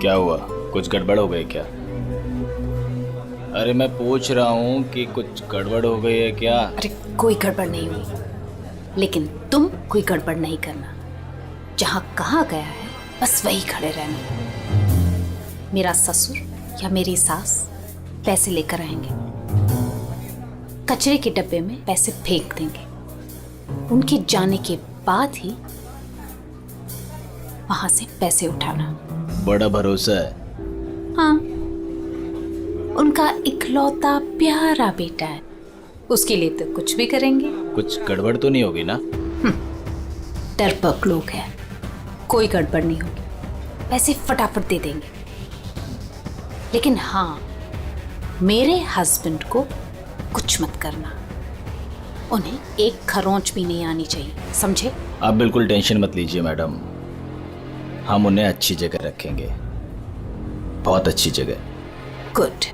क्या हुआ, कुछ गड़बड़ हो गई क्या? अरे मैं पूछ रहा हूँ कि कुछ गड़बड़ हो गई है क्या? अरे कोई गड़बड़ नहीं हुई, लेकिन तुम कोई गड़बड़ नहीं करना। जहाँ कहा गया है बस वही खड़े रहना। मेरा ससुर या मेरी सास पैसे लेकर आएंगे, कचरे के डब्बे में पैसे फेंक देंगे। उनके जाने के बाद ही वहां से पैसे उठाना। बड़ा भरोसा है। हाँ, उनका इकलौता प्यारा बेटा है, उसके लिए तो कुछ भी करेंगे। कुछ गड़बड़ तो नहीं होगी ना? डरपोक लोग हैं, कोई गड़बड़ नहीं होगी, पैसे फटाफट दे देंगे। लेकिन हाँ, मेरे हस्बैंड को कुछ मत करना, उन्हें एक खरोंच भी नहीं आनी चाहिए, समझे? आप बिल्कुल टेंशन मत लीजिए मैडम, हम उन्हें अच्छी जगह रखेंगे, बहुत अच्छी जगह। गुड।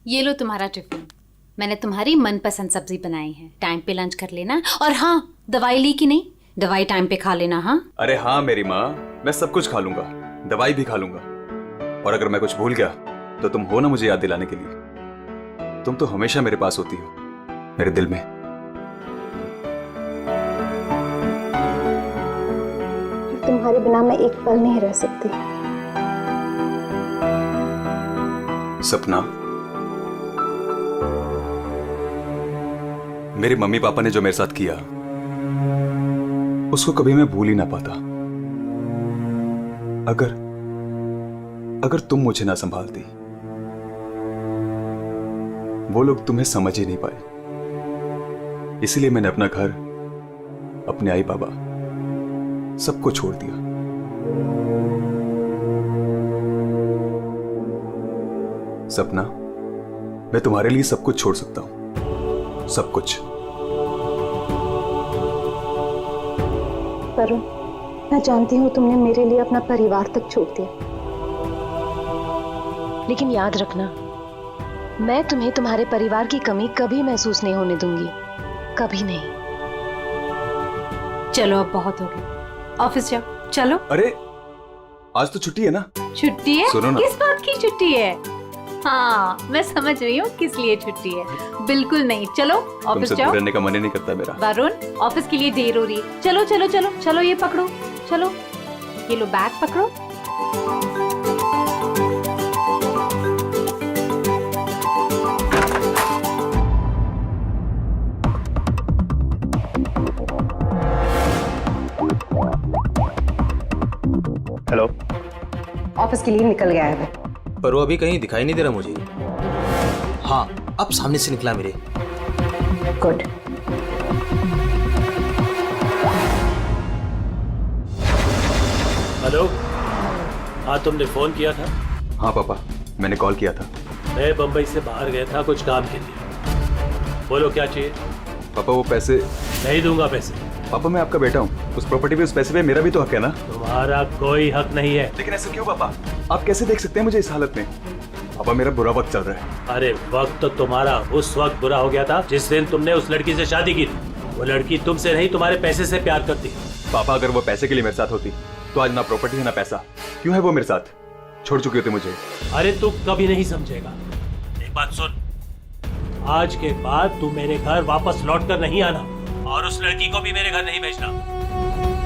ये लो तुम्हारा टिफिन, मैंने तुम्हारी मनपसंद सब्जी बनाई है। टाइम पे लंच कर लेना। और हाँ, दवाई ली कि नहीं? दवाई टाइम पे खा लेना। हाँ अरे हाँ मेरी माँ, मैं सब कुछ खा लूंगा, दवाई भी खा लूंगा। और अगर मैं कुछ भूल गया तो तुम हो ना मुझे याद दिलाने के लिए। तुम तो हमेशा मेरे पास होती हो, मेरे दिल में। तुम्हारे बिना मैं एक पल नहीं रह सकती। सपना, मेरे मम्मी पापा ने जो मेरे साथ किया उसको कभी मैं भूल ही ना पाता। अगर तुम मुझे ना संभालती, वो लोग तुम्हें समझ ही नहीं पाए। इसीलिए मैंने अपना घर, अपने आई बाबा सबको छोड़ दिया। सपना, मैं तुम्हारे लिए सब कुछ छोड़ सकता हूं, सब कुछ। वरुण, मैं जानती हूँ तुमने मेरे लिए अपना परिवार तक छोड़ दिया, लेकिन याद रखना, मैं तुम्हें तुम्हारे परिवार की कमी कभी महसूस नहीं होने दूंगी, कभी नहीं। चलो, अब बहुत हो गया, ऑफिस जाओ। चलो। अरे आज तो छुट्टी है ना? छुट्टी है? सुनो ना। किस बात की छुट्टी है? हाँ, मैं समझ रही हूँ किस लिए छुट्टी है। बिल्कुल नहीं, चलो ऑफिस तुमसे जाओ। दूर रहने का मन ही नहीं करता मेरा। वरुण, ऑफिस के लिए देर हो रही है। चलो चलो चलो चलो, ये पकड़ो, चलो ये लो, बैग पकड़ो। हेलो। ऑफिस के लिए निकल गया है वो। पर वो अभी कहीं दिखाई नहीं दे रहा मुझे। हाँ, अब सामने से निकला मेरे। गुड। हेलो। हाँ, तुमने फोन किया था? हाँ पापा, मैंने कॉल किया था। मैं बंबई से बाहर गया था कुछ काम के लिए। बोलो क्या चाहिए? पापा वो पैसे। नहीं दूंगा पैसे। पापा मैं आपका बेटा हूँ, उस प्रॉपर्टी पे उस पैसे पे मेरा भी तो हक है ना? तुम्हारा कोई हक नहीं है। लेकिन ऐसा क्यों पापा? आप कैसे देख सकते हैं मुझे इस हालत में? पापा मेरा बुरा वक्त चल रहा है। अरे वक्त तो तुम्हारा उस वक्त बुरा हो गया था जिस दिन तुमने उस लड़की से शादी की थी। वो लड़की तुमसे नहीं, तुम्हारे पैसे से प्यार करती। पापा अगर वो पैसे के लिए मेरे साथ होती तो आज ना प्रॉपर्टी है ना पैसा। क्यों है वो मेरे साथ? छोड़ चुके होते मुझे। अरे तू कभी नहीं समझेगा। एक बात सुन, आज के बाद तू मेरे घर वापस लौट कर नहीं आना, और उस लड़की को भी मेरे घर नहीं भेजना।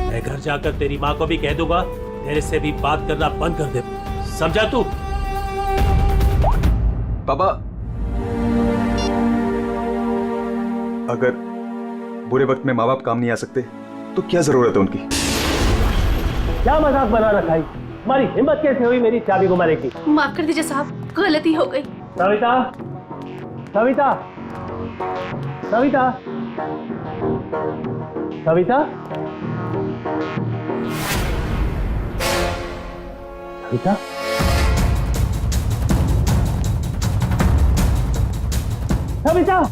मैं घर जाकर तेरी माँ को भी कह दूंगा तेरे से भी बात करना बंद कर दे, समझा तू? पापा अगर बुरे वक्त में माँ बाप काम नहीं आ सकते तो क्या जरूरत है उनकी? क्या मजाक बना रखा है? तुम्हारी हिम्मत कैसे हुई मेरी चाबी घुमाने की? माफ कर दीजिए साहब, गलती हो गई। सविता, सविता, सविता, सविता। सविता, सविता,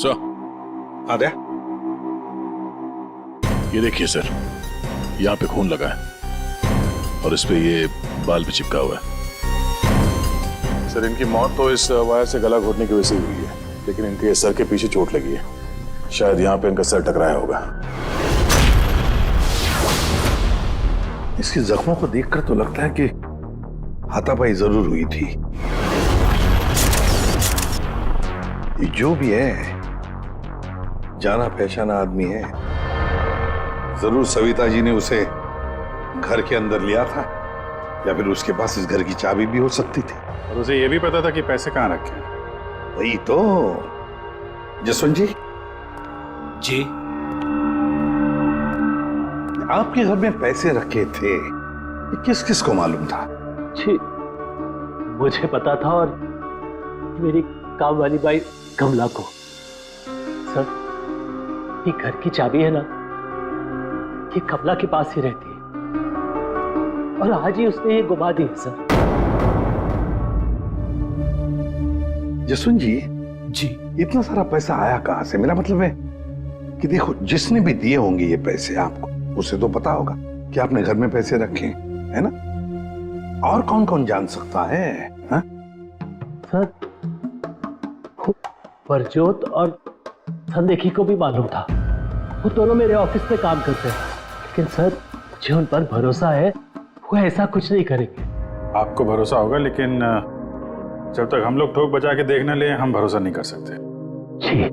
सर, आद्या, ये देखिए सर, यहाँ पे खून लगा है और इस पे ये बाल भी चिपका हुआ है। सर, इनकी मौत तो इस वायर से गला घोटने की वजह से हुई है, लेकिन इनके सर के पीछे चोट लगी है। शायद यहाँ पे इनका सर टकराया होगा। इसके जख्मों को देखकर तो लगता है कि हाथापाई जरूर हुई थी। ये जो भी है, जाना पहचाना आदमी है। जरूर सविता जी ने उसे घर के अंदर लिया था, या फिर उसके पास इस घर की चाबी भी हो सकती थी। और उसे ये भी पता था कि पैसे कहाँ रखे हैं। वही तो। जसवंत जी, जी, आपके घर में पैसे रखे थे, ये किस किस को मालूम था? जी मुझे पता था और मेरी काम वाली बाई कमला को। सर, ये घर की चाबी है ना, ये कमला के पास ही रहती है और आज ही उसने ये गुमा दी है सर। जसवंत जी, जी, इतना सारा पैसा आया कहां से? मेरा मतलब है कि देखो, जिसने भी दिए होंगे ये पैसे आपको, उसे तो पता होगा कि आपने घर में पैसे रखे हैं, है ना? और कौन कौन जान सकता है? हा? सर, परजोत और संदेखी को भी मालूम था। वो दोनों मेरे ऑफिस में काम करते हैं, लेकिन सर मुझे उन पर भरोसा है, वो ऐसा कुछ नहीं करेंगे। आपको भरोसा होगा, लेकिन जब तक हम लोग ठोक बजा के देख न ले, हम भरोसा नहीं कर सकते। जी।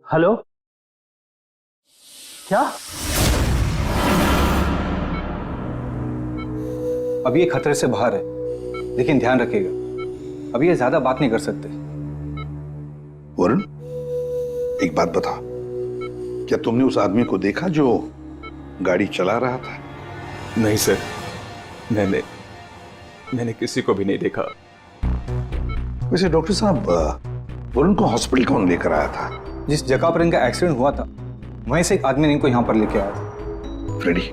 हेलो, क्या? अभी ये खतरे से बाहर है, लेकिन ध्यान रखिएगा, अभी ये ज्यादा बात नहीं कर सकते। वरुण, एक बात बता, क्या तुमने उस आदमी को देखा जो गाड़ी चला रहा था? नहीं सर, मैंने किसी को भी नहीं देखा। वैसे डॉक्टर साहब, वरुण को हॉस्पिटल कौन लेकर आया था? जिस जगह पर इनका एक्सीडेंट हुआ था, वहीं से एक आदमी ने इनको यहाँ पर लेके आया था। फ्रेडी,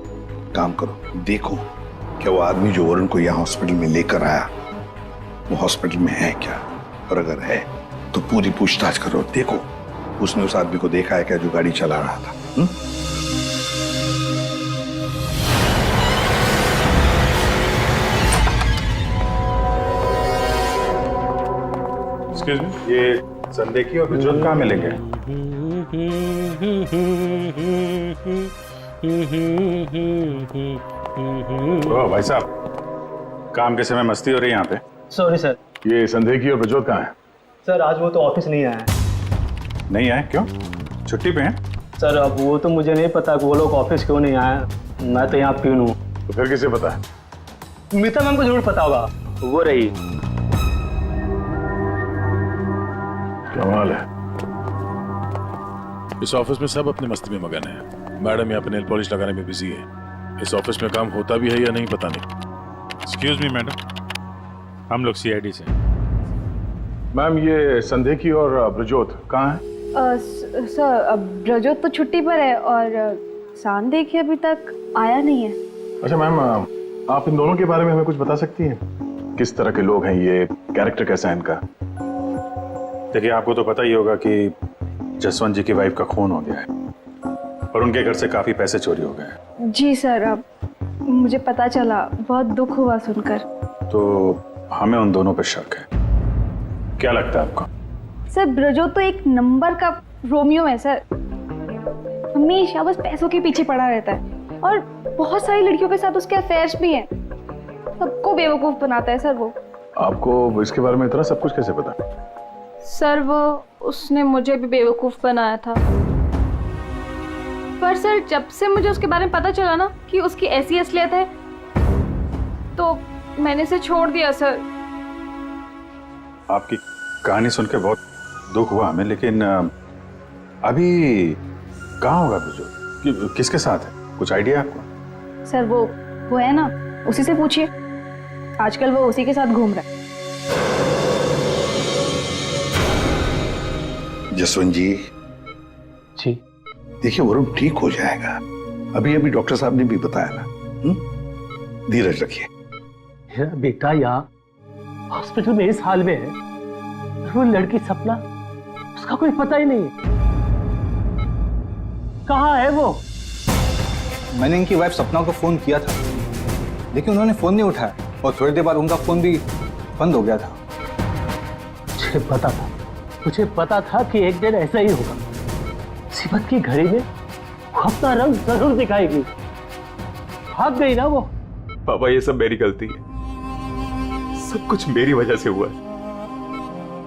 काम करो, देखो क्या वो आदमी जो वरुण को यहाँ हॉस्पिटल में लेकर आया, वो हॉस्पिटल में है क्या? और अगर है तो पूरी पूछताछ करो, देखो उसने उस आदमी को देखा है क्या जो गाड़ी चला रहा था। एक्सक्यूज मी, ये संदेखी और प्रज्वल कहाँ मिलेंगे? ओ भाई साहब, काम के समय मस्ती हो रही है यहाँ पे। Sorry sir. ये संदेखी और प्रज्वल कहाँ है? सर, आज वो तो ऑफिस नहीं आया है। नहीं आए? क्यों? छुट्टी पे हैं? सर, अब वो तो मुझे नहीं पता कि वो लोग ऑफिस क्यों नहीं आए। मैं तो यहाँ प्यून हूँ। तो फिर किसे पता है? मीता मैम को जरूर पता होगा, वो रही। कमाल है, इस ऑफिस में सब अपनी मस्ती में मगन है। मैडम यहाँ पे नेल पॉलिश लगाने में बिजी है। इस ऑफिस में काम होता भी है या नहीं पता नहीं। एक्सक्यूज मी मैडम, हम लोग सीआईडी से। मैम, ये संदेखी और ब्रजोत कहाँ है? सर, ब्रजोत तो छुट्टी पर है और सांदेखी अभी तक आया नहीं है। अच्छा मैम, आप इन दोनों के बारे में हमें कुछ बता सकती हैं? किस तरह के लोग हैं ये, कैरेक्टर कैसा है इनका? देखिए, आपको तो पता ही होगा कि जसवंत जी की वाइफ का खून हो गया है और उनके घर से काफी पैसे चोरी हो गए हैं। जी सर, अब मुझे पता चला, बहुत दुख हुआ सुनकर। तो हमें उन दोनों पर शक है। क्या लगता है आपको? सर, ब्रजोत तो एक नंबर का रोमियो है सर। हमेशा बस पैसों के पीछे पड़ा रहता है और बहुत सारी लड़कियों के साथ उसके अफेयर्स भी हैं। सबको बेवकूफ बनाता है सर वो। आपको इसके बारे में इतना सब कुछ कैसे पता? सर, वो उसने मुझे भी बेवकूफ बनाया था, पर पर सर जब से मुझे उसके बारे में पता चला ना कि उसकी ऐसी असलियत है तो मैंने इसे छोड़ दिया सर। आपकी कहानी सुन के बहुत दुख हुआ हमें, लेकिन अभी कहाँ होगा प्रज्वल? किसके साथ है? कुछ आइडिया आपको? सर वो है ना, उसी से पूछिए। आजकल वो उसी के साथ घूम रहा है। जसवंत जी देखिए, वरुण ठीक हो जाएगा। अभी अभी डॉक्टर साहब ने भी बताया ना। धीरज रखिए। मेरा बेटा यहाँ हॉस्पिटल में इस हाल में है, वो लड़की सपना, उसका कोई पता ही नहीं है। कहाँ है वो? मैंने इनकी वाइफ सपना को फोन किया था, लेकिन उन्होंने फोन नहीं उठाया और थोड़ी देर बाद उनका फोन भी बंद हो गया था। मुझे पता था कि एक दिन ऐसा ही होगा। मुसीबत की घड़ी में वो अपना रंग जरूर दिखाएगी। भाग गई ना वो। पापा ये सब मेरी गलती है, सब कुछ मेरी वजह से हुआ है।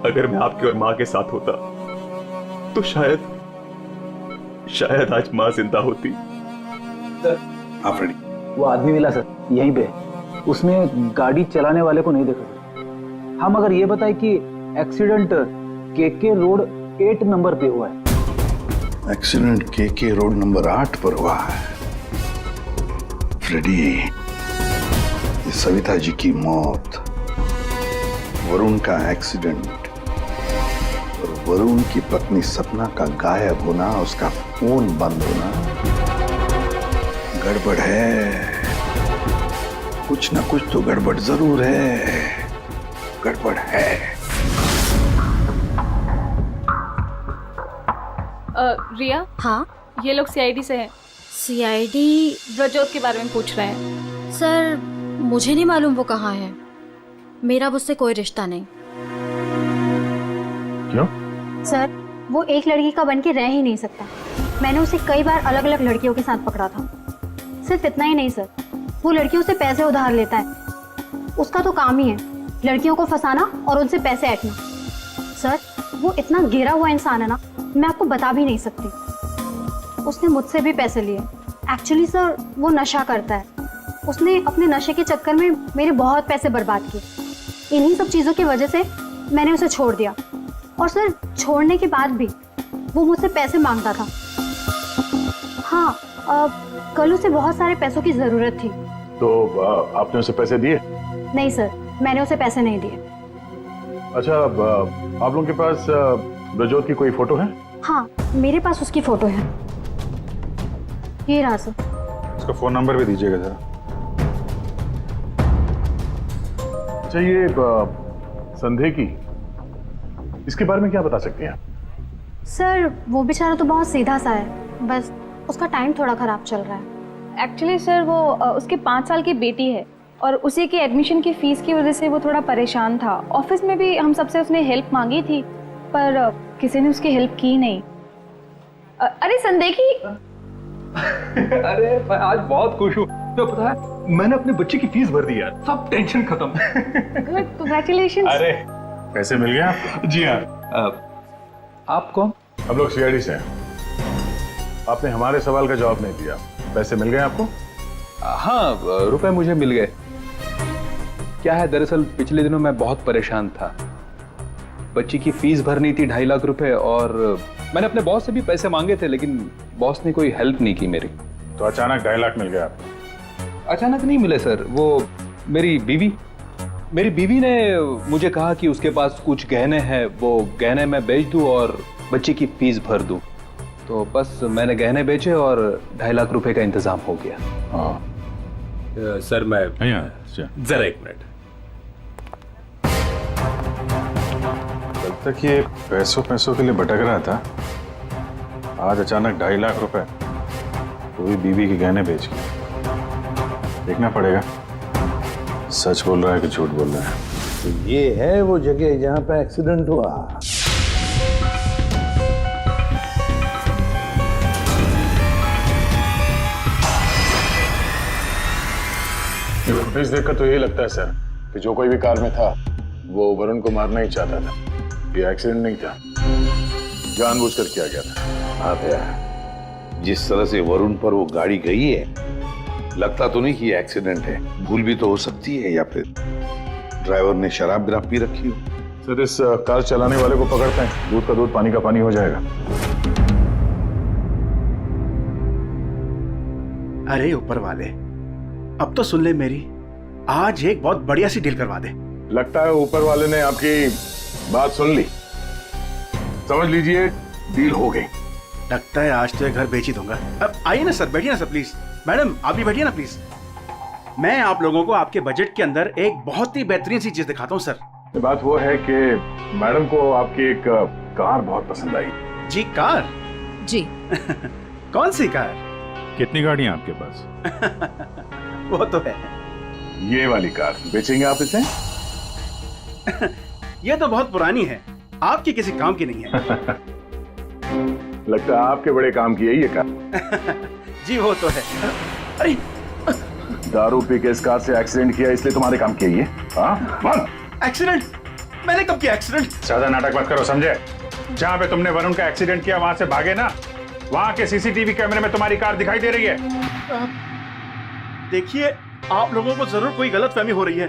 अगर मैं आपकी और माँ के साथ होता तो शायद आज माँ जिंदा होती। आप रेडी? वो आदमी मिला सर, यहीं पे। उसने गाड़ी चलाने वाले को नहीं देखा। हम अगर ये बताए कि एक्सीडेंट केके रोड 8 नंबर पे हुआ है। एक्सीडेंट केके रोड नंबर 8 पर हुआ है। फ्रेडी, ये सविता जी की मौत, वरुण का एक्सीडेंट और वरुण की पत्नी सपना का गायब होना, उसका फोन बंद होना, गड़बड़ है। कुछ ना कुछ तो गड़बड़ जरूर है। गड़बड़ है। रिया, हाँ ये लोग सीआईडी से हैं। सीआईडी? ब्रजोत के बारे में पूछ रहे हैं। सर मुझे नहीं मालूम वो कहाँ है। मेरा उससे कोई रिश्ता नहीं। क्यों? सर वो एक लड़की का बन के रह ही नहीं सकता। मैंने उसे कई बार अलग अलग लड़कियों के साथ पकड़ा था। सिर्फ इतना ही नहीं सर, वो लड़कियों से पैसे उधार लेता है। उसका तो काम ही है लड़कियों को फंसाना और उनसे पैसे ऐंठना। सर वो इतना गिरा हुआ इंसान है ना, मैं आपको बता भी नहीं सकती। उसने मुझसे भी पैसे लिए। एक्चुअली सर वो नशा करता है। उसने अपने नशे के चक्कर में मेरे बहुत पैसे बर्बाद किए। इन्हीं सब चीज़ों की वजह से मैंने उसे छोड़ दिया। और सर छोड़ने के बाद भी वो मुझसे पैसे मांगता था। हाँ, कल उसे बहुत सारे पैसों की ज़रूरत थी। तो आपने उसे पैसे दिए? नहीं सर, मैंने उसे पैसे नहीं दिए। अच्छा, आप लोगों के पास ब्रजोत की कोई फोटो है? हाँ, मेरे पास उसकी फोटो है। ये रहा सर। उसका फोन नंबर भी दीजिएगा जरा। अच्छा, ये संदेह की, इसके बारे में क्या बता सकते हैं? सर वो बेचारा तो बहुत सीधा सा है, बस उसका टाइम थोड़ा खराब चल रहा है। एक्चुअली सर वो उसके 5 साल की बेटी है और उसी की एडमिशन की फीस की वजह से वो थोड़ा परेशान था। ऑफिस में भी हम सबसे उसने हेल्प मांगी थी, पर किसी ने उसकी हेल्प की नहीं। अरे संदेखी। अरे मैं आज बहुत खुश हूँ। तो पता है, मैंने अपने बच्चे की फीस भर दी यार। सब टेंशन खत्म। Good, congratulations. अरे पैसे मिल गए आपको? जी हाँ। आप कौन? हम लोग सीआईडी से हैं। आपने हमारे सवाल का जवाब नहीं दिया। पैसे मिल गए आपको? हाँ, रुपए मुझे मिल गए। क्या है, दरअसल पिछले दिनों मैं बहुत परेशान था। बच्ची की फीस भरनी थी 2.5 लाख रुपए, और मैंने अपने बॉस से भी पैसे मांगे थे, लेकिन बॉस ने कोई हेल्प नहीं की मेरी। तो अचानक 2.5 लाख मिल गया आपको? अचानक नहीं मिले सर। वो मेरी बीवी ने मुझे कहा कि उसके पास कुछ गहने हैं, वो गहने मैं बेच दूं और बच्ची की फीस भर दूं। तो बस मैंने गहने बेचे और 2.5 लाख रुपए का इंतजाम हो गया। हाँ सर मैं जरा एक मिनट। कल तक ये पैसों के लिए भटक रहा था, आज अचानक 2.5 लाख रुपए, वो भी बीवी के गहने बेच के। देखना पड़ेगा सच बोल रहा है कि झूठ बोल रहा है। तो ये है वो जगह जहां पे एक्सीडेंट हुआ। ये फुटेज देखकर तो यही लगता है सर कि जो कोई भी कार में था वो वरुण को मारना ही चाहता था। ये एक्सीडेंट नहीं था, जानबूझकर किया गया था। हाँ भैया, जिस तरह से वरुण पर वो गाड़ी गई है, लगता तो नहीं कि ये एक्सीडेंट है। भूल भी तो हो सकती है, या फिर ड्राइवर ने शराब विराब पी रखी हो। सर इस कार चलाने वाले को पकड़ते हैं, दूध का दूध पानी का पानी हो जाएगा। अरे ऊपर वाले, अब तो सुन ले मेरी, आज एक बहुत बढ़िया सी डील करवा दे। लगता है ऊपर वाले ने आपकी बात सुन ली। समझ लीजिए डील हो गई। लगता है आज तो ये घर बेच ही दूंगा। अब आइए ना सर, बैठिए ना सर प्लीज। मैडम आप भी बैठिए ना प्लीज। मैं आप लोगों को आपके बजट के अंदर एक बहुत ही बेहतरीन सी चीज दिखाता हूँ सर। बात वो है कि मैडम को आपकी एक कार बहुत पसंद आई। जी कार? जी। कौन सी कार? कितनी गाड़ियां आपके पास? वो तो है। ये वाली कार बेचेंगे आप इसे? ये तो बहुत पुरानी है, आपकी किसी काम की नहीं है। लगता है आपके बड़े काम की है ये कार। जी वो तो है। अरे दारू पी के इस कार से एक्सीडेंट किया इसलिए तुम्हारे काम की है ये? हाँ? एक्सीडेंट? मैंने कब किया एक्सीडेंट? ज्यादा नाटक मत करो, समझे? जहाँ पे तुमने वरुण का एक्सीडेंट किया वहां से भागे ना, वहां के सीसीटीवी कैमरे में तुम्हारी कार दिखाई दे रही है। देखिए, आप लोगों को जरूर कोई गलतफहमी हो रही है।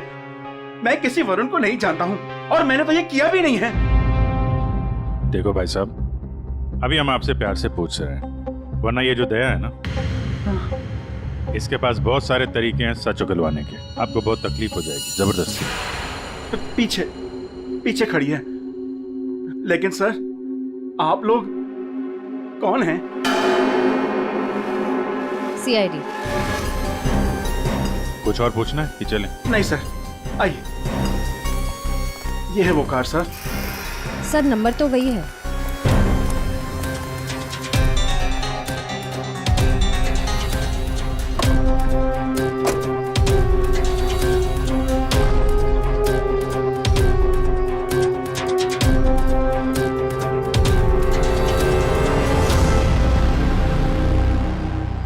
मैं किसी वरुण को नहीं जानता हूं और मैंने तो ये किया भी नहीं है। देखो भाई साहब, अभी हम आपसे प्यार से पूछ रहे हैं, वरना ये जो दया है ना, इसके पास बहुत सारे तरीके हैं सच उगलवाने के। आपको बहुत तकलीफ हो जाएगी जबरदस्ती। पीछे खड़ी है। लेकिन सर, आप लोग कौन हैं? सीआईडी। कुछ और पूछना है कि चलें? नहीं सर, आइए। ये है वो कार सर। सर नंबर तो वही है।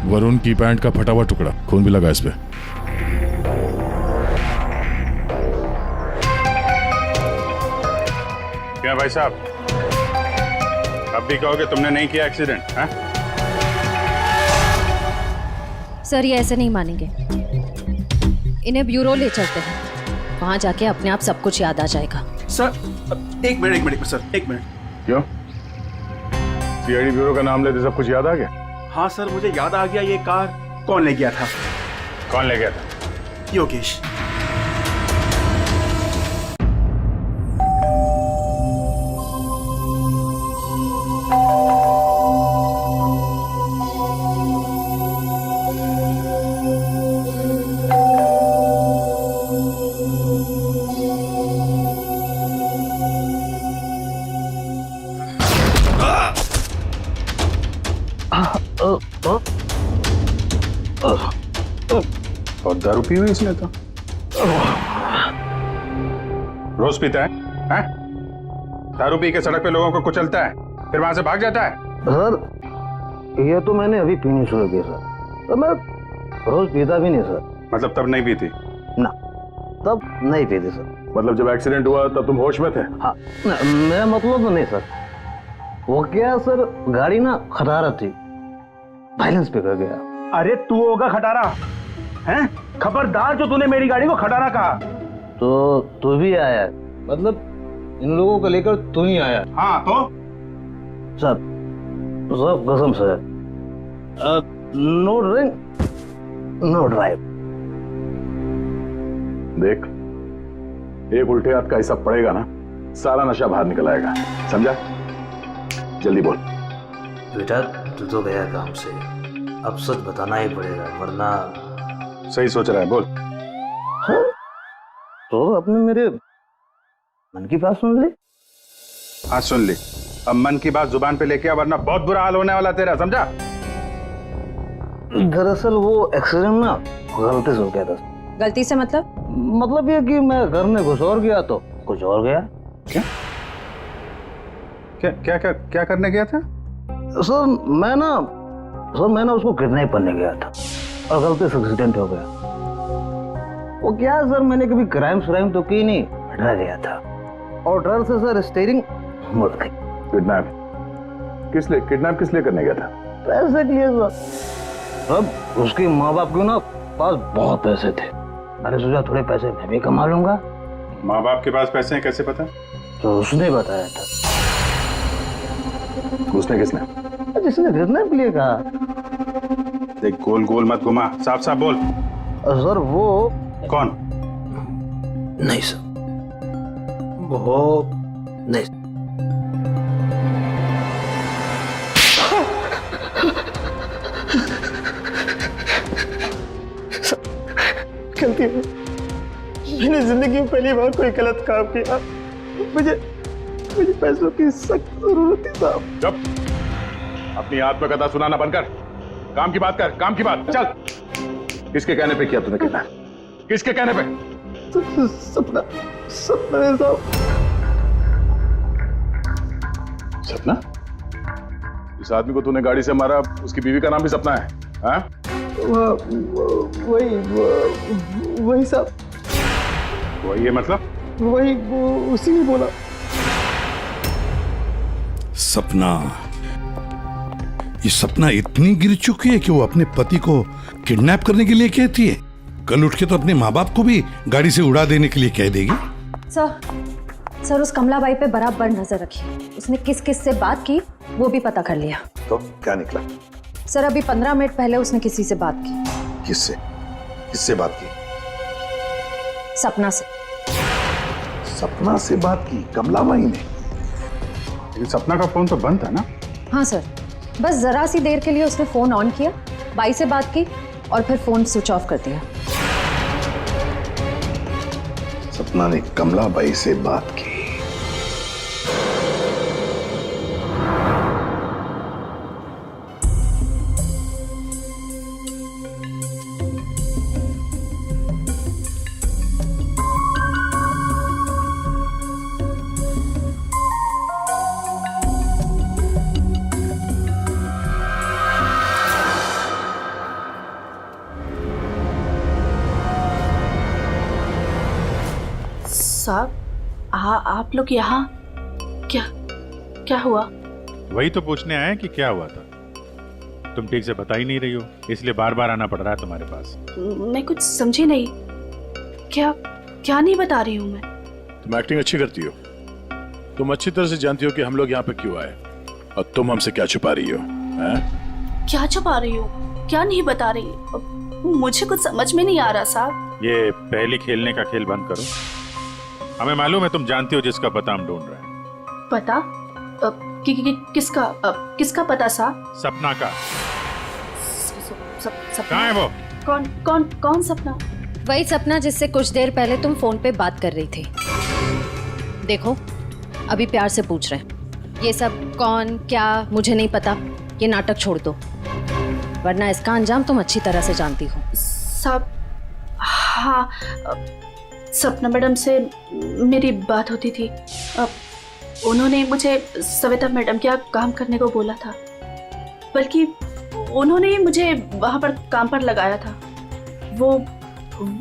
वरुण की पैंट का फटा हुआ टुकड़ा, खून भी लगा इस पे। क्या भाई साहब, अब भी कहोगे तुमने नहीं किया एक्सीडेंट? सर ये ऐसे नहीं मानेंगे, इन्हें ब्यूरो ले चलते हैं, वहां जाके अपने आप सब कुछ याद आ जाएगा। सर एक मिनट सर, एक मिनट। क्यों? सीआईडी ब्यूरो का नाम लेते सब कुछ याद आ गया? हाँ सर, मुझे याद आ गया। ये कार कौन ले गया था? कौन ले गया था? योगेश। और दारू पी हुई इसने तो। रोज पीता है? हैं? दारू पी के सड़क पे लोगों को कुचलता है, फिर वहां से भाग जाता है। सर ये तो मैंने अभी पीनी शुरू की सर, तो मैं रोज पीता भी नहीं सर। मतलब तब नहीं पीती? ना, तब नहीं पीती सर। मतलब जब एक्सीडेंट हुआ तब तुम होश में थे? हाँ, मेरा मतलब तो नहीं सर। वो क्या सर, गाड़ी ना खटारा थी, बैलेंस पे कर गया। अरे तू होगा खटारा हैं? खबरदार जो तूने मेरी गाड़ी को खटारा कहा। तो तू भी आया, मतलब इन लोगों को लेकर तू ही आया? हाँ तो सर, सब कसम sir, no drink no drive. देख, एक उल्टे हाथ का हिसाब पड़ेगा ना, सारा नशा बाहर निकल आएगा, समझा? जल्दी बोल। बेटा तू तो गया काम से, अब सच बताना ही पड़ेगा वरना। सही सोच रहा है, बोल। हाँ? तो अपने मेरे मन की बात सुन ली? हाँ सुन ली। अब मन की बात जुबान पे लेके आ, वरना बहुत बुरा हाल होने वाला तेरा, समझा? दरअसल वो एक्सीडेंट ना गलती से हो गया था। गलती से मतलब ये कि मैं घर में कुछ और गया तो कुछ और गया। क्या क्या क्या क्या, क्या करने गया था? सर मैं ना उसको किडनैप करने गया था और गलती से एक्सीडेंट हो गया। वो क्या है सर, मैंने कभी क्राइम तो की नहीं, डर गया था और डर से सर स्टीयरिंग मुड़ गई। किडनैप किस लिए करने गया था? पैसे के लिए सर। सब उसके माँ बाप के ना पास बहुत पैसे थे। मैंने सोचा थोड़े पैसे मैं भी कमा लूंगा। माँ बाप के पास पैसे हैं कैसे पता? तो उसने बताया था। उसने किसने? जिसने किडनैप के लिए कहा। देख गोल गोल मत घुमा, साफ साफ बोल। सर वो कौन? नहीं सर, वो नहीं। गलती है, मैंने जिंदगी में पहली बार कोई गलत काम किया। मुझे पैसों की सख्त जरूरत थी साहब। जब अपनी आत्मकथा सुनाना बंद कर, काम की बात कर, काम की बात। चल, किसके कहने पे किया तूने किडनैप? किसके कहने पे? सपना है साहब। सपना? इस आदमी को तूने गाड़ी से मारा, उसकी बीवी का नाम भी सपना है? हाँ? वही साहब। वही है मतलब? वही उसी ने बोला। सपना, ये सपना इतनी गिर चुकी है कि वो अपने पति को किडनैप करने के लिए कहती है। कल उठ के तो अपने माँ बाप को भी गाड़ी से उड़ा देने के लिए कह देगी। सर उस कमलाबाई पे बराबर नजर रखिए। उसने किस किस से बात की वो भी पता कर लिया। तो क्या निकला? सर अभी 15 मिनट पहले उसने किसी से बात की। किससे? किससे बात की? सपना से। सपना से बात की कमलाबाई ने? लेकिन सपना का फोन तो बंद था ना? हाँ सर, बस जरा सी देर के लिए उसने फोन ऑन किया, बाई से बात की और फिर फोन स्विच ऑफ कर दिया। सपना ने कमलाबाई से बात की। साहब, आप लोग यहाँ क्या हुआ? वही तो पूछने आए कि क्या हुआ था। तुम ठीक से बता ही नहीं रही हो, इसलिए बार बार आना पड़ रहा है तुम्हारे पास। मैं कुछ समझी नहीं। क्या नहीं बता रही हूँ मैं। तुम एक्टिंग अच्छी करती हो। तुम अच्छी तरह से जानती हो कि हम लोग यहाँ पे क्यों आए, और तुम हमसे क्या छुपा रही हो? क्या छुपा रही हो? क्या नहीं बता रही? मुझे कुछ समझ में नहीं आ रहा साहब। ये पहले खेलने का खेल बंद करो। हमें मालूम है तुम जानती हो जिसका पता हम ढूंढ रहे हैं। पता? किसका पता साहब? सपना का। सपना? कहाँ है वो? कौन सपना? वही सपना जिससे कुछ देर पहले तुम फोन पे बात कर रही थी। देखो अभी प्यार से पूछ रहे हैं। ये सब कौन क्या मुझे नहीं पता, ये नाटक छोड़ दो, वरना इसका अंजाम तुम अच्छी तरह से जानती हो। साहब, हाँ, सपना मैडम से मेरी बात होती थी। उन्होंने मुझे सविता मैडम के यहाँ काम करने को बोला था, बल्कि उन्होंने ही मुझे वहाँ पर काम पर लगाया था। वो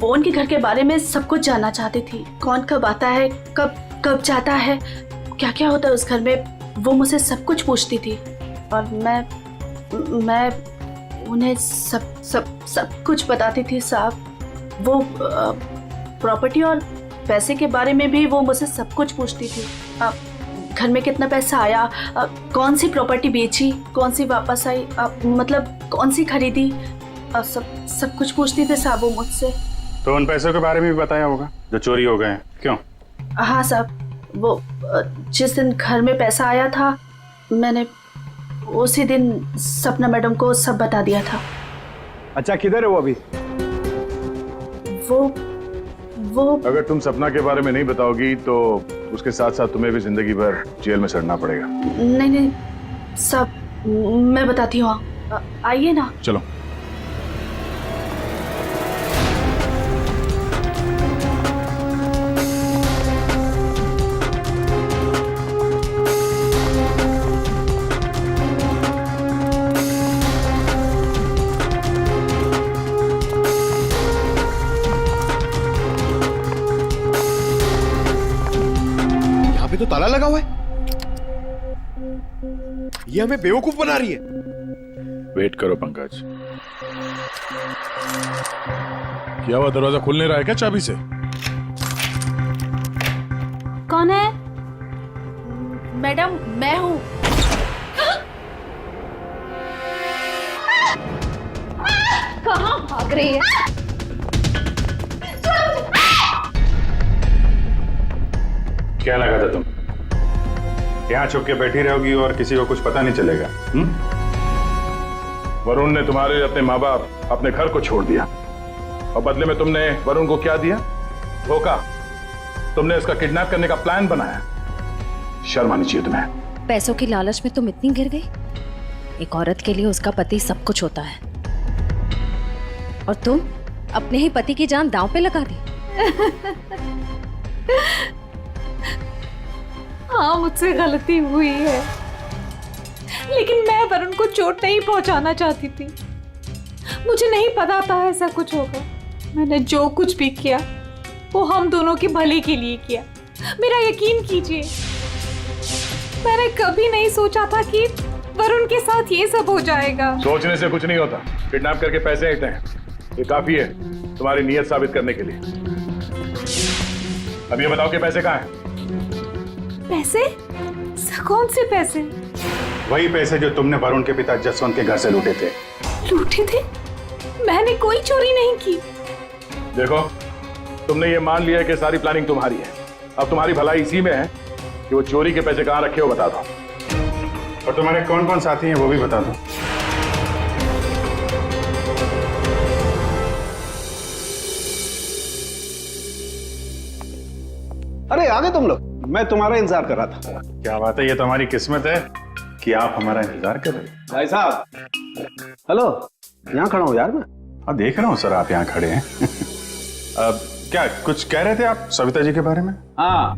उनके घर के बारे में सब कुछ जानना चाहती थी। कौन कब आता है, कब जाता है, क्या क्या होता है उस घर में, वो मुझसे सब कुछ पूछती थी। और मैं उन्हें सब कुछ बताती थी साहब। वो प्रॉपर्टी और पैसे के बारे में भी वो मुझसे सब कुछ पूछती थी। घर में कितना पैसा आया, कौन सी प्रॉपर्टी बेची, कौन सी वापस आई, मतलब कौन सी खरीदी, सब कुछ पूछती थी साहब वो मुझसे। तो उन पैसों के बारे में भी बताया होगा जो चोरी हो गए हैं, क्यों? हाँ साहब, वो जिस दिन घर में पैसा आया था मैंने उसी दिन सपना मैडम को सब बता दिया था। अच्छा किधर है वो अभी? वो अगर तुम सपना के बारे में नहीं बताओगी तो उसके साथ साथ तुम्हें भी जिंदगी भर जेल में सड़ना पड़ेगा। नहीं सब मैं बताती हूँ, आइए ना। चलो। तो ताला लगा हुआ है। ये हमें बेवकूफ बना रही है। वेट करो पंकज। क्या हुआ, दरवाजा खुल नहीं रहा है क्या चाबी से? कौन है? मैडम मैं हूं। कहाँ भाग रही है? क्या लगा था तुम यहाँ छुप के बैठी रहोगी और किसी को कुछ पता नहीं चलेगा? वरुण ने तुम्हारे अपने माँ बाप अपने घर को छोड़ दिया और बदले में तुमने वरुण को क्या दिया? धोखा। तुमने उसका किडनैप करने का प्लान बनाया। शर्म आनी चाहिए तुम्हें। पैसों की लालच में तुम इतनी गिर गई? एक औरत के लिए उसका पति सब कुछ होता है और तुम अपने ही पति की जान दांव पे लगा दी। हाँ मुझसे गलती हुई है, लेकिन मैं वरुण को चोट नहीं पहुंचाना चाहती थी। मुझे नहीं पता था ऐसा कुछ होगा। मैंने जो कुछ भी किया वो हम दोनों के भले के लिए किया। मेरा यकीन कीजिए, मैंने कभी नहीं सोचा था कि वरुण के साथ ये सब हो जाएगा। सोचने से कुछ नहीं होता। किडनैप करके पैसे देते हैं, ये काफी है तुम्हारी नीयत साबित करने के लिए। अब ये बताओ कि पैसे कहाँ हैं? पैसे? कौन से पैसे? वही पैसे जो तुमने वरुण के पिता जसवंत के घर से लूटे थे। लूटे थे? मैंने कोई चोरी नहीं की। देखो, तुमने ये मान लिया कि सारी प्लानिंग तुम्हारी है। अब तुम्हारी भलाई इसी में है कि वो चोरी के पैसे कहाँ रखे हो बता दो, और तुम्हारे कौन कौन साथी हैं वो भी बता दो। अरे आ गए तुम लोग, मैं तुम्हारा इंतजार कर रहा था। क्या बात है, ये तो हमारी किस्मत है कि आप हमारा इंतजार कर रहे हैं। भाई साहब, हेलो, यहाँ खड़ा हूँ यार मैं। हाँ देख रहा हूँ सर, आप यहाँ खड़े हैं। अब क्या कुछ कह रहे थे आप सविता जी के बारे में? हाँ,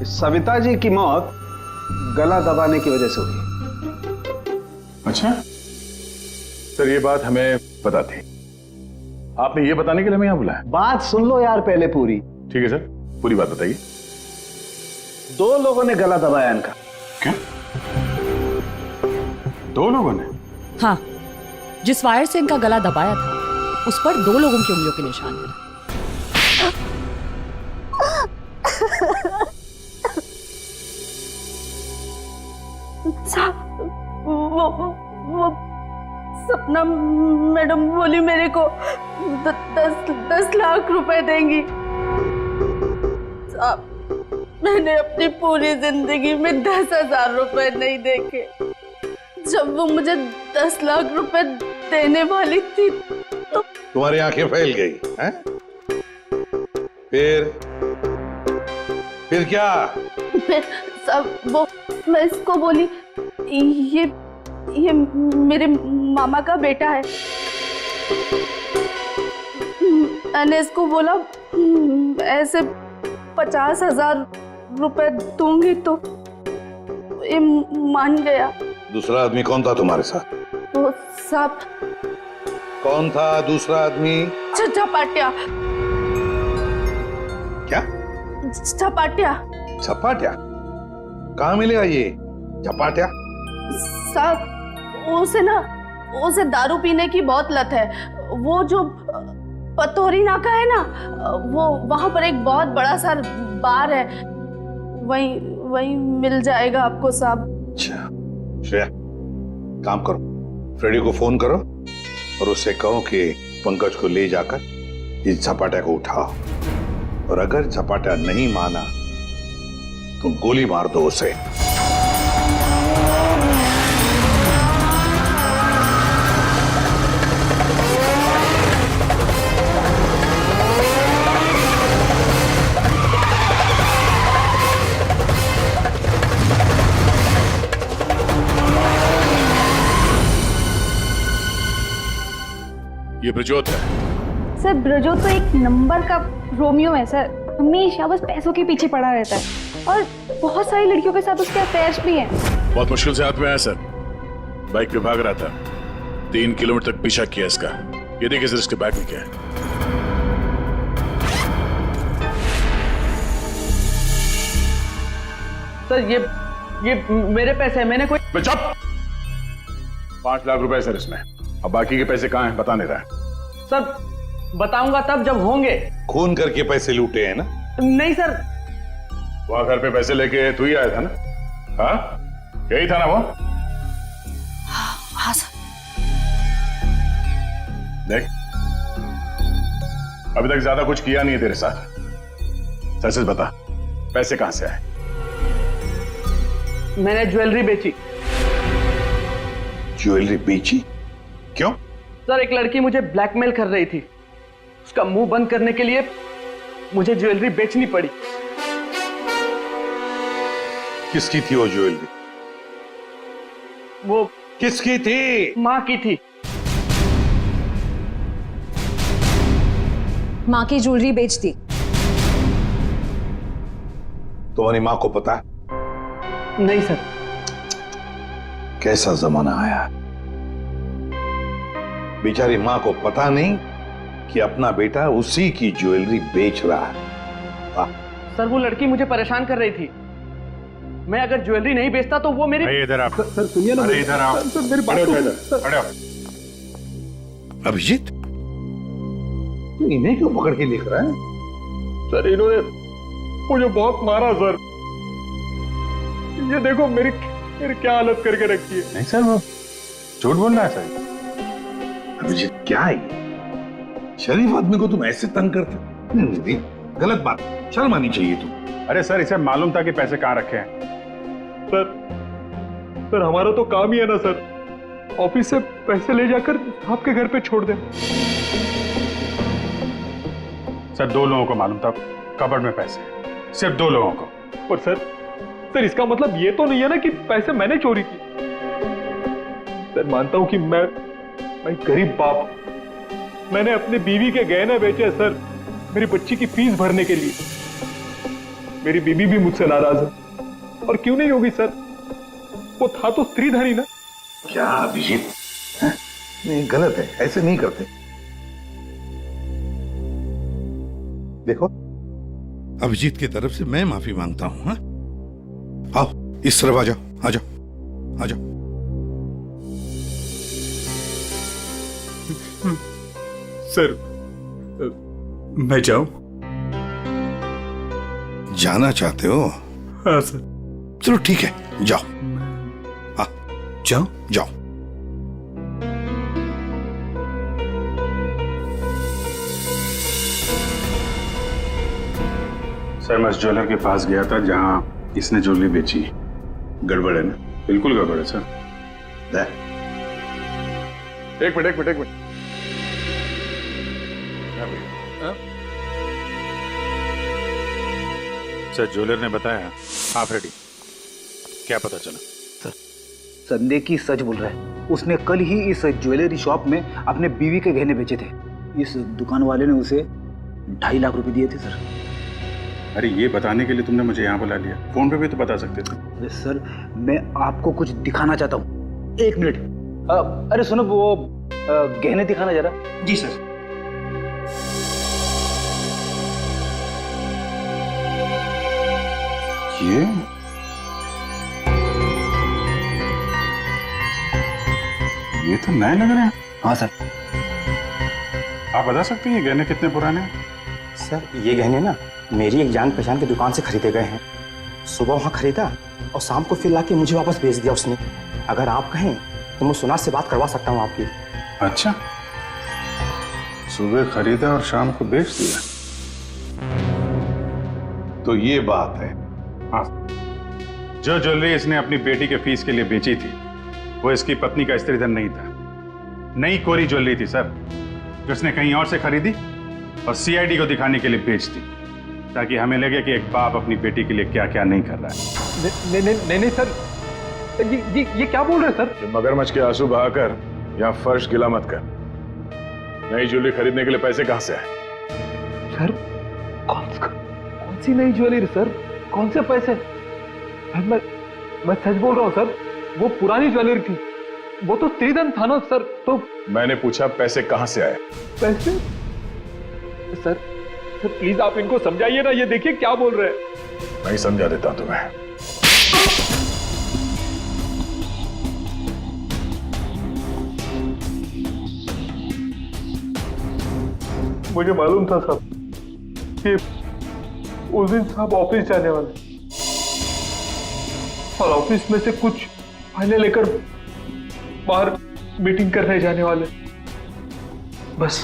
सविता जी की मौत गला दबाने की वजह से हुई। अच्छा सर, ये बात हमें पता थी। आपने ये बताने के लिए हमें यहाँ बुलाया? बात सुन लो यार पहले पूरी। ठीक है सर, पूरी बात बताइए। 2 लोगों ने गला दबाया इनका। क्या? 2 लोगों ने? हाँ, जिस वायर से इनका गला दबाया था उस पर 2 लोगों की उंगलियों के निशान हैं। वो सपना मैडम बोली मेरे को 10 लाख रुपए देंगी। मैंने अपनी पूरी जिंदगी में 10,000 रुपए नहीं देखे। जब वो मुझे 10 लाख रुपए देने वाली थी तो तुम्हारी आंखें फैल गई हैं? फिर क्या? फिर सब वो मैं इसको बोली ये मेरे मामा का बेटा है। मैंने इसको बोला ऐसे 50,000 रुपए दूंगी तो ये मान गया। दूसरा आदमी कौन था तुम्हारे साथ? वो साहब। कौन था दूसरा आदमी? झपाटिया। क्या? झपाटिया। झपाटिया? कहाँ मिलेगा ये झपाटिया? साहब, उसे दारू पीने की बहुत लत है। वो जो पतोरी नाका है ना, वो वहां पर एक बहुत बड़ा सा बार है, वही मिल जाएगा आपको साहब। अच्छा श्रेया, काम करो, फ्रेडी को फोन करो और उससे कहो कि पंकज को ले जाकर इस झपाटा को उठाओ, और अगर झपाटा नहीं माना तो गोली मार दो उसे। ये ब्रजोत है। सर ब्रजोत तो एक नंबर का रोमियो है सर, हमेशा बस पैसों के पीछे पड़ा रहता है और बहुत सारी लड़कियों के साथ उसके अफेयर्स भी हैं। बहुत मुश्किल से हाथ में आया सर, बाइक पे भाग रहा था, 3 किलोमीटर तक पीछा किया इसका। ये देखिए सर, इसके बैग में क्या है। सर ये मेरे पैसे हैं, मैंने कोई। चुप! 5 लाख रुपए सर इसमें। अब बाकी के पैसे कहाँ हैं बता नहीं रहा है। सर बताऊंगा तब जब होंगे। खून करके पैसे लूटे हैं ना? नहीं सर। वहां घर पे पैसे लेके तू ही आया था ना? हाँ यही था ना वो? हाँ सर। देख अभी तक ज्यादा कुछ किया नहीं है तेरे साथ। सच सच बता पैसे कहां से आए? मैंने ज्वेलरी बेची। ज्वेलरी बेची? क्यों? सर एक लड़की मुझे ब्लैकमेल कर रही थी, उसका मुंह बंद करने के लिए मुझे ज्वेलरी बेचनी पड़ी। किसकी थी वो ज्वेलरी? वो किसकी थी? माँ की थी। माँ की ज्वेलरी बेच दी। तुम्हारी माँ को पता है? नहीं सर। कैसा जमाना आया, बेचारी माँ को पता नहीं कि अपना बेटा उसी की ज्वेलरी बेच रहा है। सर वो लड़की मुझे परेशान कर रही थी, मैं अगर ज्वेलरी नहीं बेचता तो वो मेरी। इधर आप। सर सुनिए ना। अरे इधर आओ। सर मेरी बात खड़े हो। अभिजीत तू इन्हें क्यों पकड़ के लिख रहा है? सर इन्होंने मुझे बहुत मारा सर। ये देखो मेरी क्या हालत करके रखी है। नहीं सर वो झूठ बोल रहा है सर। अभिजीत क्या है ये? शरीफ आदमी को तुम ऐसे तंग करते? नहीं, गलत बात, शर्म आनी चाहिए तुम। अरे सर इसे मालूम था कि पैसे कहाँ रखे हैं। सर हमारा तो काम ही है ना सर, ऑफिस से पैसे ले जाकर आपके घर पे छोड़ दें। सर 2 लोगों को मालूम था कबर्ड में पैसे, सिर्फ 2 लोगों को। पर सर इसका मतलब ये तो नहीं है ना कि पैसे मैंने चोरी की। सर मानता हूं कि मैं गरीब बाप, मैंने अपनी बीवी के गहने बेचे सर मेरी बच्ची की फीस भरने के लिए। मेरी बीवी भी मुझसे नाराज है, और क्यों नहीं होगी सर, वो था तो स्त्रीधनी ना। क्या अभिजीत, नहीं गलत है, ऐसे नहीं करते। देखो अभिजीत की तरफ से मैं माफी मांगता हूं। हाँ? आओ इस तरफ आ जाओ, आ जाओ, आ जाओ। सर मैं जाऊं? जाना चाहते हो? हाँ सर। चलो ठीक है जाओ। जाओ? जाओ। सर मैं उस ज्वेलर के पास गया था जहां इसने ज्वेलरी बेची। गड़बड़ है ना? बिल्कुल गड़बड़ है सर। एक मिनट। सर ज्वेलर ने बताया आप रेडी। क्या पता चला? सर संदेह की सच बोल रहा है, उसने कल ही इस ज्वेलरी शॉप में अपने बीवी के गहने बेचे थे। इस दुकान वाले ने उसे 2.5 लाख रुपए दिए थे सर। अरे ये बताने के लिए तुमने मुझे यहाँ बुला लिया, फोन पे भी तो बता सकते थे। अरे सर मैं आपको कुछ दिखाना चाहता हूँ, 1 मिनट। अरे सुनो वो गहने दिखाना जरा। जी सर। ये तो नए लग रहे हैं। हाँ सर। आप बता सकते हैं ये गहने कितने पुराने हैं? सर ये गहने ना मेरी एक जान पहचान की दुकान से खरीदे गए हैं। सुबह वहाँ खरीदा और शाम को फिर लाके मुझे वापस भेज दिया उसने। अगर आप कहें तो मैं सुनार से बात करवा सकता हूँ आपकी। अच्छा, सुबह खरीदा और शाम को बेच दिया। तो ये बात है। हाँ, जो ज्वेलरी इसने अपनी बेटी के फीस के लिए बेची थी वो इसकी पत्नी का स्त्रीधन नहीं था, नई कोरी ज्वेलरी थी सर, जो उसने कहीं और से खरीदी और सीआईडी को दिखाने के लिए बेच दी, ताकि हमें लगे कि एक बाप अपनी बेटी के लिए क्या क्या नहीं कर रहा है। नहीं सर, ये क्या बोल रहे हैं सर? मगरमच्छ के आंसू बहाकर यहाँ फर्श गिला मत कर। नई ज्वेलरी खरीदने के लिए पैसे कहाँ से आए? सर कौन सी नई ज्वेलरी सर, कौन से पैसे? मैं सच बोल रहा हूँ सर, वो पुरानी ज्वेलरी थी, वो तो स्त्रीधन था ना सर। तो मैंने पूछा पैसे कहाँ से आए? पैसे? सर प्लीज आप इनको समझाइए ना, ये देखिए क्या बोल रहे हैं। मैं समझा देता तुम्हें। मुझे मालूम था साहब कि उस दिन साहब ऑफिस जाने वाले और ऑफिस में से कुछ फाइलें लेकर बाहर मीटिंग करने जाने वाले। बस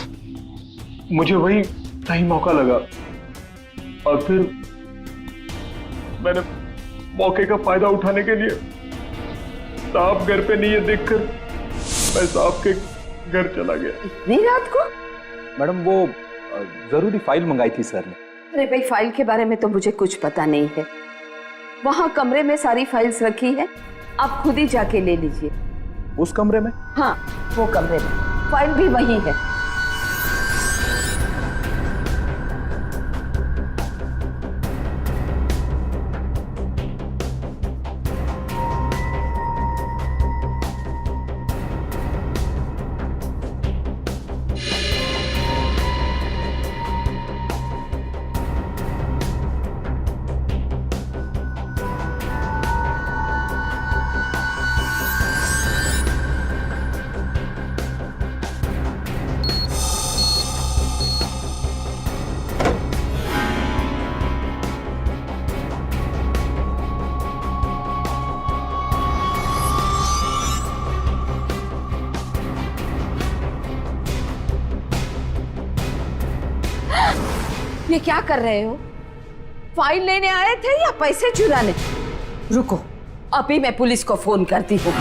मुझे वही सही मौका लगा और फिर मैंने मौके का फायदा उठाने के लिए साहब घर पे नहीं है देखकर मैं साहब के घर चला गया। इतनी रात को? मैडम वो जरूरी फाइल मंगाई थी सर ने। अरे भाई, फाइल के बारे में तो मुझे कुछ पता नहीं है। वहाँ कमरे में सारी फाइल्स रखी है, आप खुद ही जाके ले लीजिए। उस कमरे में? हाँ, वो कमरे में, फाइल भी वही है। ये क्या कर रहे हो? फाइल लेने आए थे या पैसे चुराने? रुको, अभी मैं पुलिस को फोन करती हूँ।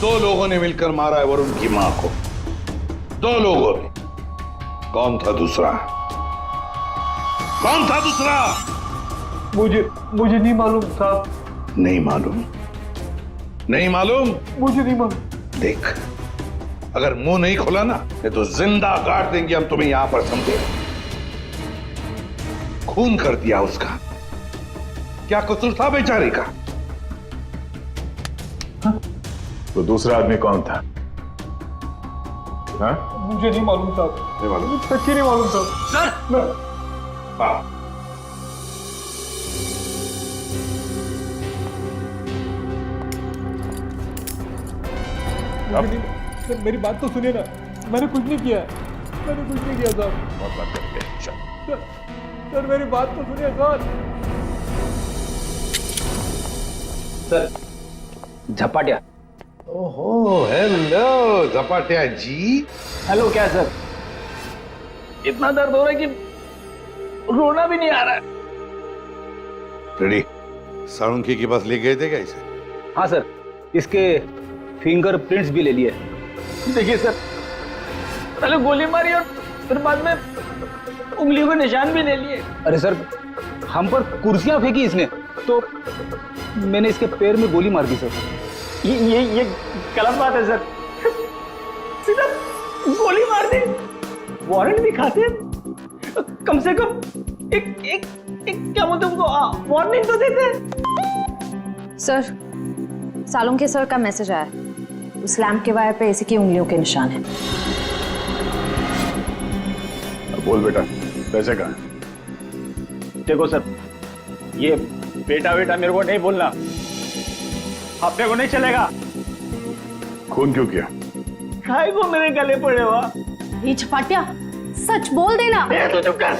दो लोगों ने मिलकर मारा है वरुण की मां को। दो लोगों ने। कौन था दूसरा? कौन था दूसरा? मुझे नहीं मालूम साहब। नहीं मालूम? नहीं मालूम? मुझे नहीं मालूम। देख, अगर मुंह नहीं खोला ना तो जिंदा काट देंगे हम तुम्हें यहां पर, समझे? खून कर दिया उसका। क्या कसूर था बेचारे का? तो दूसरा आदमी कौन था? हाँ? मुझे नहीं मालूम साहब। नहीं मालूम? सच्ची नहीं मालूम साहब। सर! सर मेरी बात तो सुनिए ना, मैंने कुछ नहीं किया। मैंने कुछ नहीं किया साहब। बहुत बात करेंगे। सर मेरी बात तो सुनिए सर। झपाटिया। ओहो, हेलो झपाटिया जी। हेलो। क्या सर? इतना दर्द हो रहा है कि रोना भी नहीं आ रहा है। रेडी? साळुंखे के पास ले गए थे क्या इसे? हाँ सर, इसके फिंगर प्रिंट्स भी ले लिए। देखिए सर, पहले गोली मारी और फिर बाद में उंगलियों के निशान भी ले लिए। अरे सर, हम पर कुर्सियां फेंकी इसने तो मैंने इसके पैर में गोली मार दी सर। ये गलत बात है सर। सीधा गोली मार दी। वारंट भी खाते, कम से कम एक क्या बोलते उनको वार्निंग तो देते। सर, सालुंखे सर का मैसेज आया। उस लैंप के वायर पे इसी की उंगलियों के निशान हैं। बोल बेटा, पैसे कहाँ? देखो सर, ये बेटा मेरे को नहीं बोलना, अपने को नहीं चलेगा। खून क्यों किया? खाए को मेरे गले पड़े हुआ। ये झपाटिया, सच बोल देना। तो चुप कर।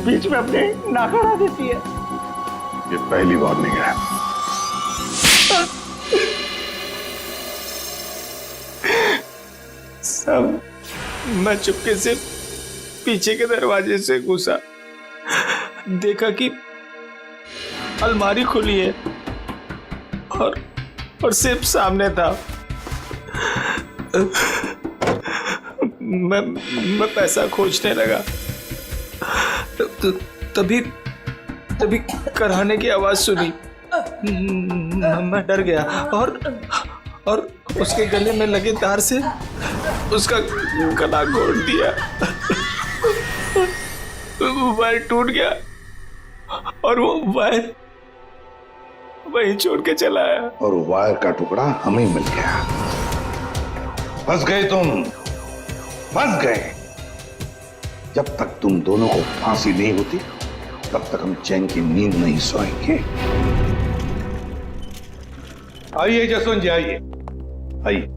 बीच में अपने नाक अड़ा देती है। ये पहली वार्निंग है। सब मैं चुपके से पीछे के दरवाजे से घुसा, देखा कि अलमारी खुली है और सिर्फ सामने था। मैं पैसा खोजने लगा, तभी कराने की आवाज सुनी। मैं डर गया और उसके गले में लगे तार से उसका गला घोट दिया। वायर टूट गया और वो वहीं छोड़ के चला आया। और वायर का टुकड़ा हमें मिल गया। फंस गए तुम, फंस गए। जब तक तुम दोनों को फांसी नहीं होती तब तक हम चैन की नींद नहीं सोएंगे। आइए जसवंत जी, आइए आइए,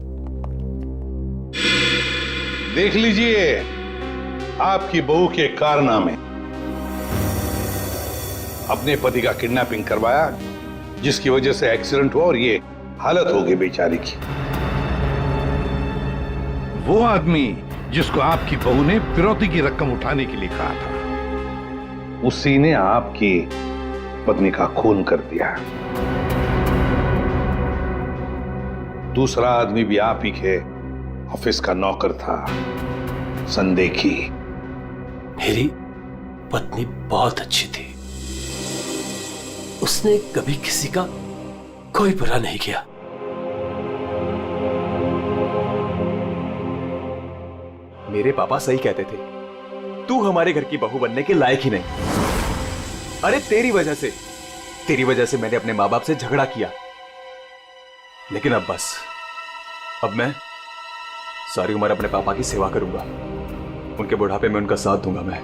देख लीजिए आपकी बहू के कारनामे। अपने पति का किडनैपिंग करवाया, जिसकी वजह से एक्सीडेंट हुआ और ये हालत हो गई बेचारी की। वो आदमी जिसको आपकी बहू ने फिरौती की रकम उठाने के लिए कहा था, उसी ने आपकी पत्नी का खून कर दिया। दूसरा आदमी भी आप ही के ऑफिस का नौकर था, संदेखी। मेरी पत्नी बहुत अच्छी थी, उसने कभी किसी का कोई बुरा नहीं किया। मेरे पापा सही कहते थे, तू हमारे घर की बहू बनने के लायक ही नहीं। अरे तेरी वजह से मैंने अपने माँ बाप से झगड़ा किया, लेकिन अब बस, अब मैं सारी उम्र अपने पापा की सेवा करूंगा। उनके बुढ़ापे में उनका साथ दूंगा मैं।